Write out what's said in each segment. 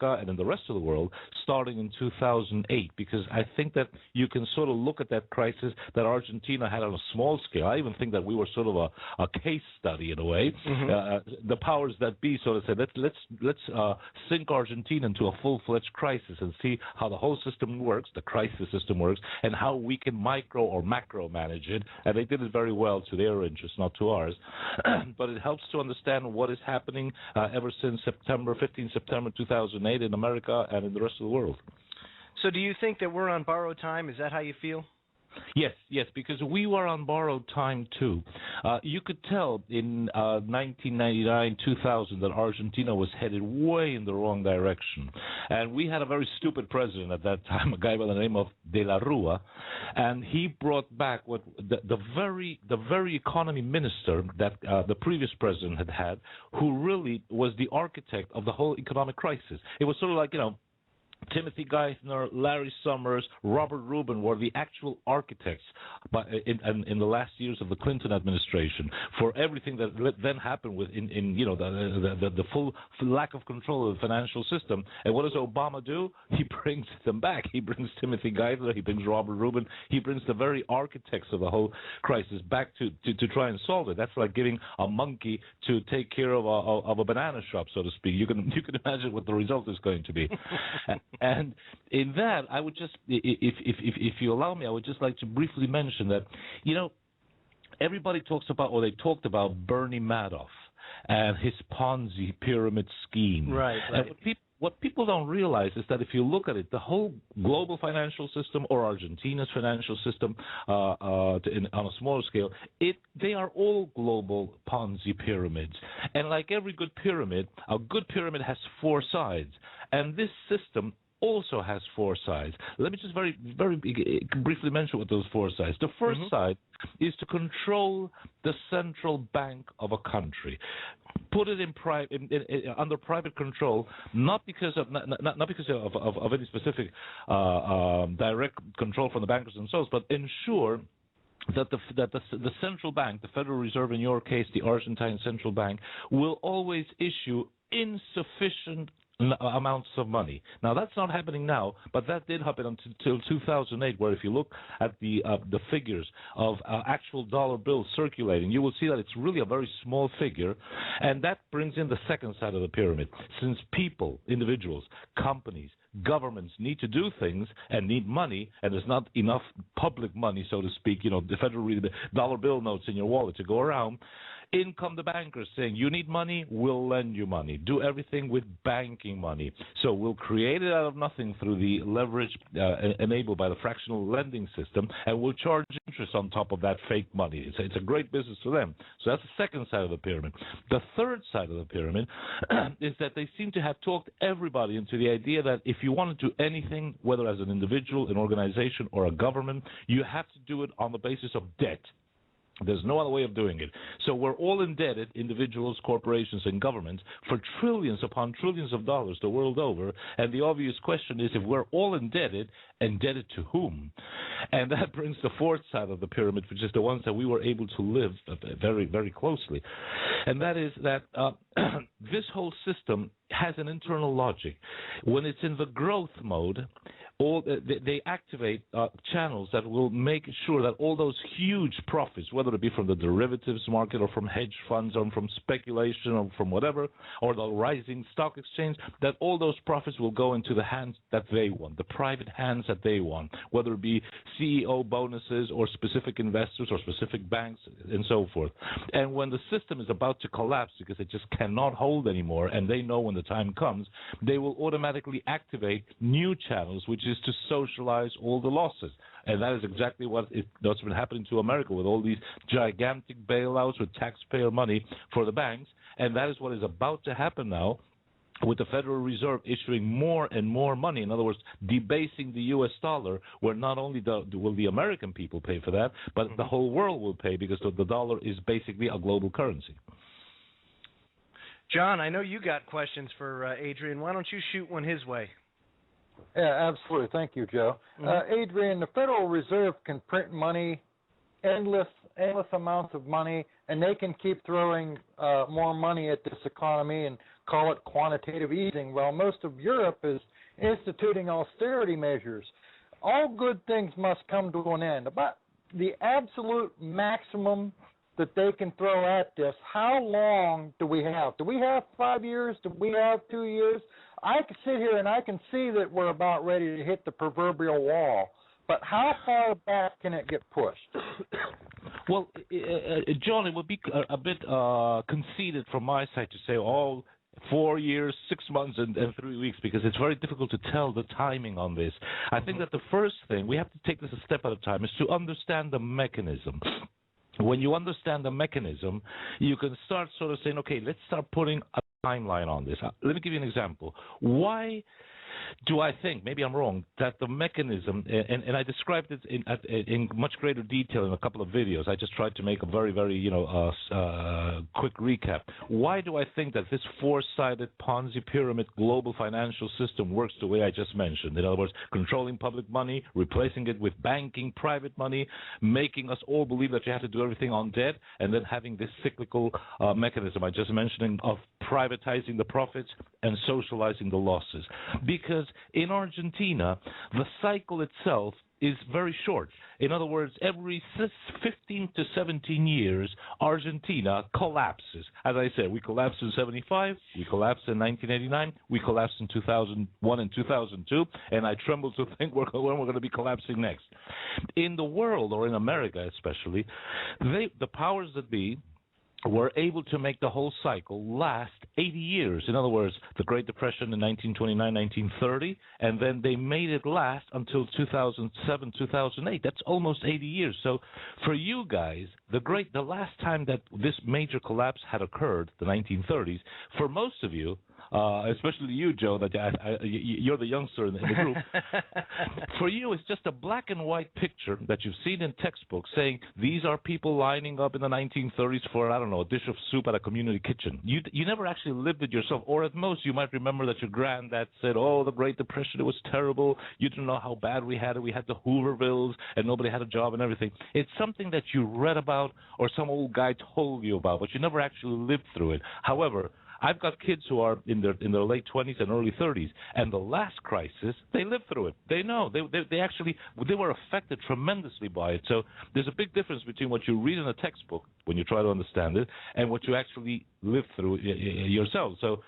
America and in the rest of the world starting in 2008, because I think that you can sort of look at that crisis that Argentina had on a small scale. I even think that we were sort of a case study in a way. The powers that be sort of said, let's sink Argentina into a full-fledged crisis and see how the whole system works, the crisis system works, and how we can micro or macro manage it. And they did it very well to their interests, not to ours. But it helps to understand what is happening ever since 15 September 2008 in America and in the rest of the world. So do you think that we're on borrowed time? Is that how you feel? Yes, because we were on borrowed time too. You could tell in 1999, 2000 that Argentina was headed way in the wrong direction, and we had a very stupid president at that time, a guy by the name of De La Rua, and he brought back what the very economy minister that the previous president had, who really was the architect of the whole economic crisis. It was sort of like, Timothy Geithner, Larry Summers, Robert Rubin were the actual architects in the last years of the Clinton administration for everything that then happened the full lack of control of the financial system. And what does Obama do? He brings them back. He brings Timothy Geithner, he brings Robert Rubin, he brings the very architects of the whole crisis back to try and solve it. That's like giving a monkey to take care of a banana shop, so to speak. You can imagine what the result is going to be. And in that, I would just, if you allow me, I would just like to briefly mention that, everybody talks about, or they talked about Bernie Madoff and his Ponzi pyramid scheme. Right. And what people don't realize is that if you look at it, the whole global financial system or Argentina's financial system on a smaller scale, they are all global Ponzi pyramids. And like every good pyramid, a good pyramid has four sides. And this system also has four sides. Let me just very, very briefly mention what those four sides. The first side is to control the central bank of a country, put it under private control, not because of any specific direct control from the bankers themselves, but ensure that the central bank, the Federal Reserve in your case, the Argentine Central Bank, will always issue insufficient amounts of money. Now, that's not happening now, but that did happen until 2008, where if you look at the figures of actual dollar bills circulating, you will see that it's really a very small figure, and that brings in the second side of the pyramid. Since people, individuals, companies, governments need to do things and need money, and there's not enough public money, so to speak, the federal dollar bill notes in your wallet to go around, in come the bankers saying, you need money, we'll lend you money. Do everything with banking money. So we'll create it out of nothing through the leverage enabled by the fractional lending system, and we'll charge interest on top of that fake money. It's a great business for them. So that's the second side of the pyramid. The third side of the pyramid is that they seem to have talked everybody into the idea that if you want to do anything, whether as an individual, an organization, or a government, you have to do it on the basis of debt. There's no other way of doing it. So we're all indebted, individuals, corporations, and governments, for trillions upon trillions of dollars the world over. And the obvious question is, if we're all indebted to whom? And that brings the fourth side of the pyramid, which is the ones that we were able to live very, very closely. And that is that this whole system has an internal logic. When it's in the growth mode, they activate channels that will make sure that all those huge profits, whether it be from the derivatives market or from hedge funds or from speculation or from whatever, or the rising stock exchange, that all those profits will go into the hands that they want, the private hands that they want, whether it be CEO bonuses or specific investors or specific banks and so forth. And when the system is about to collapse because it just cannot hold anymore, and they know when the time comes, they will automatically activate new channels, which is to socialize all the losses. And that is exactly what's been happening to America with all these gigantic bailouts with taxpayer money for the banks. And that is what is about to happen now, with the Federal Reserve issuing more and more money. In other words, debasing the U.S. dollar, where not only will the American people pay for that, but the whole world will pay, because the dollar is basically a global currency. John, I know you got questions for Adrian. Why don't you shoot one his way? Yeah, absolutely. Thank you, Joe. Adrian, the Federal Reserve can print money, endless amounts of money, and they can keep throwing more money at this economy and call it quantitative easing, while most of Europe is instituting austerity measures. All good things must come to an end. About the absolute maximum that they can throw at this, how long do we have? Do we have 5 years? Do we have 2 years? I can sit here and I can see that we're about ready to hit the proverbial wall. But how far back can it get pushed? Well, John, it would be a bit conceited from my side to say, 4 years, 6 months, and 3 weeks, because it's very difficult to tell the timing on this. I think that the first thing, we have to take this a step at a time, is to understand the mechanism. When you understand the mechanism, you can start sort of saying, okay, let's start putting a timeline on this. Let me give you an example. Why do I think, maybe I'm wrong, that the mechanism, and I described it in much greater detail in a couple of videos. I just tried to make a very, very, quick recap. Why do I think that this four-sided Ponzi pyramid global financial system works the way I just mentioned? In other words, controlling public money, replacing it with banking, private money, making us all believe that you have to do everything on debt, and then having this cyclical mechanism I just mentioned of privatizing the profits and socializing the losses. Because in Argentina, the cycle itself is very short. In other words, every 15 to 17 years, Argentina collapses. As I said, we collapsed in 75, we collapsed in 1989, we collapsed in 2001 and 2002, and I tremble to think when we're going to be collapsing next. In the world, or in America especially, the powers that be were able to make the whole cycle last 80 years. In other words, the Great Depression in 1929, 1930, and then they made it last until 2007, 2008. That's almost 80 years. So for you guys, the last time that this major collapse had occurred, the 1930s, for most of you, especially you, Joe, that you're the youngster in the group. For you, it's just a black and white picture that you've seen in textbooks saying these are people lining up in the 1930s for, I don't know, a dish of soup at a community kitchen. You never actually lived it yourself, or at most you might remember that your granddad said, oh, the Great Depression, it was terrible. You didn't know how bad we had it. We had the Hoovervilles and nobody had a job and everything. It's something that you read about or some old guy told you about, but you never actually lived through it. However, I've got kids who are in their late 20s and early 30s, and the last crisis, they lived through it. They know. They were affected tremendously by it. So there's a big difference between what you read in a textbook when you try to understand it and what you actually live through yourself. So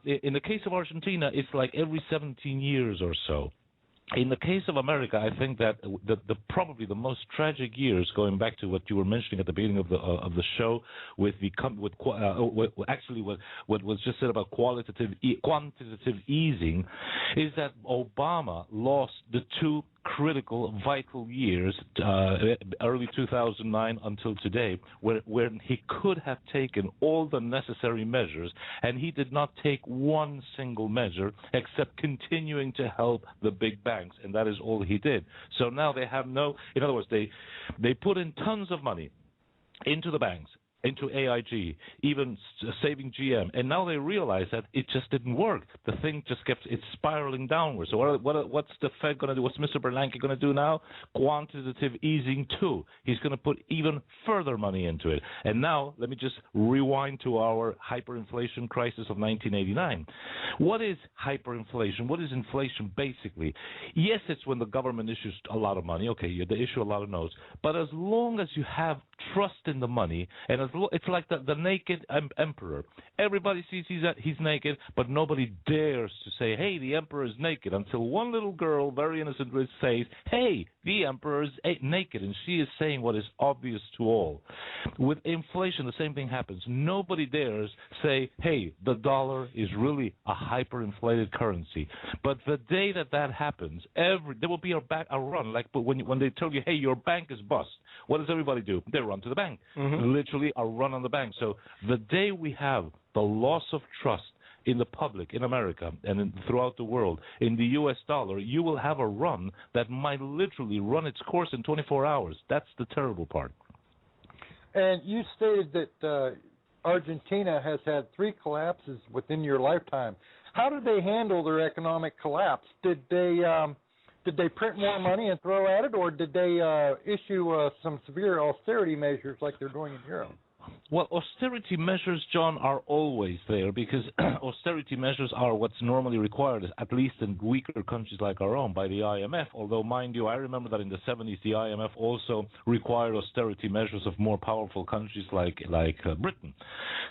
in the case of Argentina, it's like every 17 years or so. In the case of America, I think that probably the most tragic years, going back to what you were mentioning at the beginning of the show, what was just said about quantitative easing, is that Obama lost the two critical, vital years, early 2009 until today, where he could have taken all the necessary measures, and he did not take one single measure except continuing to help the big banks, and that is all he did. So now they have in other words, they put in tons of money into the banks, into AIG, even saving GM, and now they realize that it just didn't work. The thing just it's spiraling downwards. So what's the Fed going to do? What's Mr. Bernanke going to do now? Quantitative easing too. He's going to put even further money into it. And now let me just rewind to our hyperinflation crisis of 1989. What is hyperinflation? What is inflation basically? Yes, it's when the government issues a lot of money. Okay, they issue a lot of notes. But as long as you have trust in the money, and it's like the naked emperor. Everybody sees he's naked, but nobody dares to say, hey, the emperor is naked, until one little girl, very innocently, says, hey, the emperor is naked, and she is saying what is obvious to all. With inflation, the same thing happens. Nobody dares say, hey, the dollar is really a hyperinflated currency. But the day that happens, there will be a run. Like when they tell you, hey, your bank is bust, what does everybody do? They run to the bank. Mm-hmm. Literally a run on the bank. So the day we have the loss of trust in the public in America and throughout the world in the U.S. dollar, you will have a run that might literally run its course in 24 hours. That's the terrible part. And you stated that Argentina has had 3 collapses within your lifetime. How did they handle their economic collapse? Did they print more money and throw at it, or did they issue some severe austerity measures like they're doing in Europe? Well, austerity measures, John, are always there because austerity measures are what's normally required, at least in weaker countries like our own, by the IMF. Although, mind you, I remember that in the 70s, the IMF also required austerity measures of more powerful countries like Britain.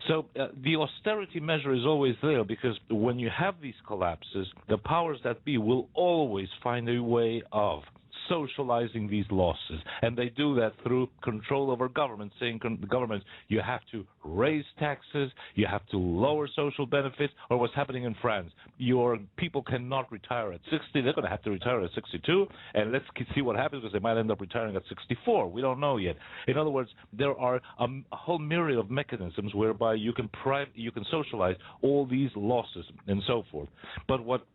So the austerity measure is always there because when you have these collapses, the powers that be will always find a way of socializing these losses, and they do that through control over government, saying government, you have to raise taxes, you have to lower social benefits, or what's happening in France, your people cannot retire at 60, they're going to have to retire at 62, and let's see what happens because they might end up retiring at 64. We don't know yet. In other words, there are a whole myriad of mechanisms whereby you can socialize all these losses and so forth. But what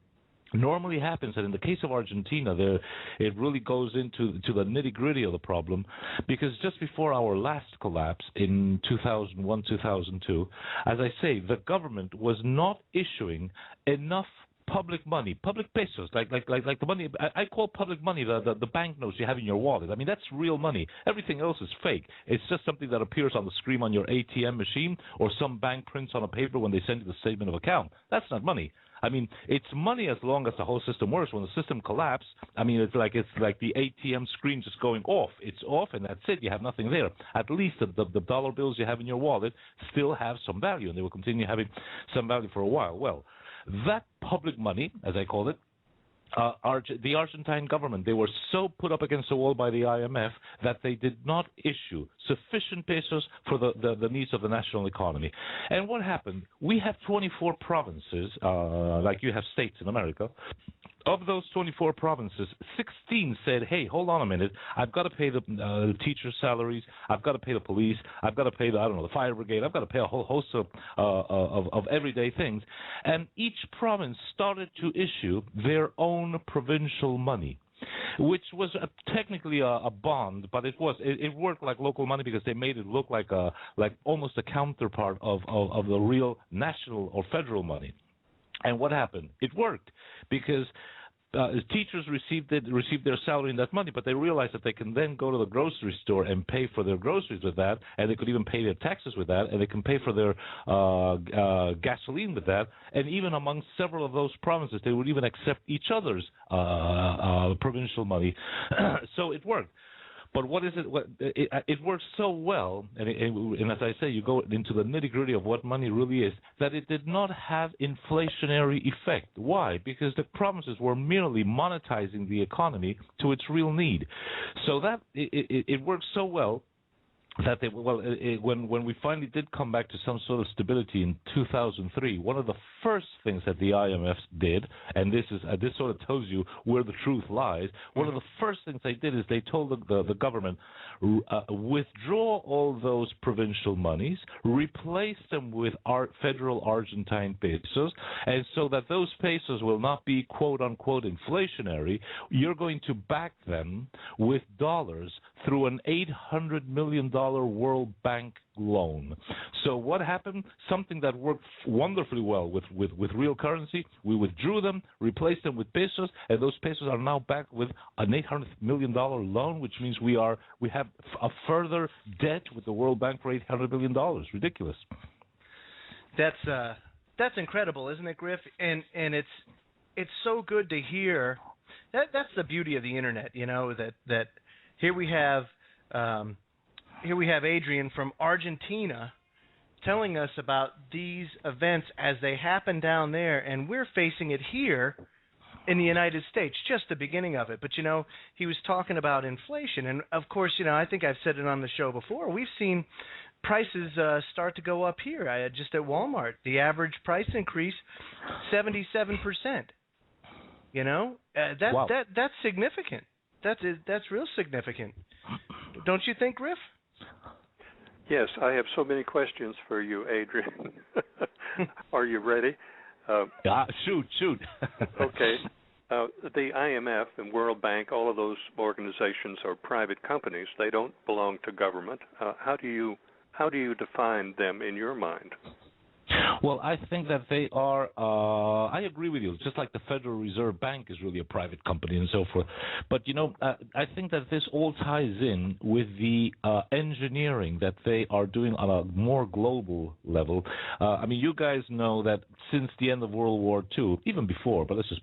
normally happens, and in the case of Argentina, it really goes into the nitty-gritty of the problem, because just before our last collapse in 2001, 2002, as I say, the government was not issuing enough public money, public pesos, like the money. I call public money the banknotes you have in your wallet. I mean, that's real money. Everything else is fake. It's just something that appears on the screen on your ATM machine, or some bank prints on a paper when they send you the statement of account. That's not money. I mean, it's money as long as the whole system works. When the system collapses, I mean, it's like the ATM screen just going off. It's off, and that's it. You have nothing there. At least the dollar bills you have in your wallet still have some value, and they will continue having some value for a while. Well, that public money, as I call it, the Argentine government, they were so put up against the wall by the IMF that they did not issue sufficient pesos for the needs of the national economy. And what happened? We have 24 provinces, like you have states in America. Of those 24 provinces, 16 said, hey, hold on a minute, I've got to pay the teachers' salaries, I've got to pay the police, I've got to pay the fire brigade, I've got to pay a whole host of everyday things. And each province started to issue their own provincial money, which was technically a bond, but it worked like local money because they made it look like almost a counterpart of the real national or federal money. And what happened? It worked because teachers received their salary in that money, but they realized that they can then go to the grocery store and pay for their groceries with that, and they could even pay their taxes with that, and they can pay for their gasoline with that, and even among several of those provinces, they would even accept each other's provincial money. So it worked. But what is it? It works so well, and as I say, you go into the nitty-gritty of what money really is, that it did not have inflationary effect. Why? Because the provinces were merely monetizing the economy to its real need. So that it works so well that when we finally did come back to some sort of stability in 2003, one of the first things that the IMF did, and this sort of tells you where the truth lies, one of the first things they did is they told the government, withdraw all those provincial monies, replace them with federal Argentine pesos, and so that those pesos will not be quote-unquote inflationary, you're going to back them with dollars through an $800 million World Bank loan. So what happened? Something that worked wonderfully well with real currency. We withdrew them, replaced them with pesos, and those pesos are now backed with an $800 million loan, which means we have a further debt with the World Bank for $800 million. Ridiculous. That's incredible, isn't it, Griff? And it's so good to hear. That's the beauty of the internet, that here we have Adrian from Argentina telling us about these events as they happen down there, and we're facing it here in the United States, just the beginning of it. But, he was talking about inflation, and, of course, I think I've said it on the show before, we've seen prices start to go up here. Just at Walmart, the average price increase, 77%. Wow. That's significant. That's real significant. Don't you think, Griff? Yes, I have so many questions for you, Adrian. Are you ready? Shoot. Okay. The IMF and World Bank, all of those organizations are private companies. They don't belong to government. How do you define them in your mind? Well, I think that they are. I agree with you. Just like the Federal Reserve Bank is really a private company and so forth. But I think that this all ties in with the engineering that they are doing on a more global level. I mean, you guys know that since the end of World War II, even before, but let's just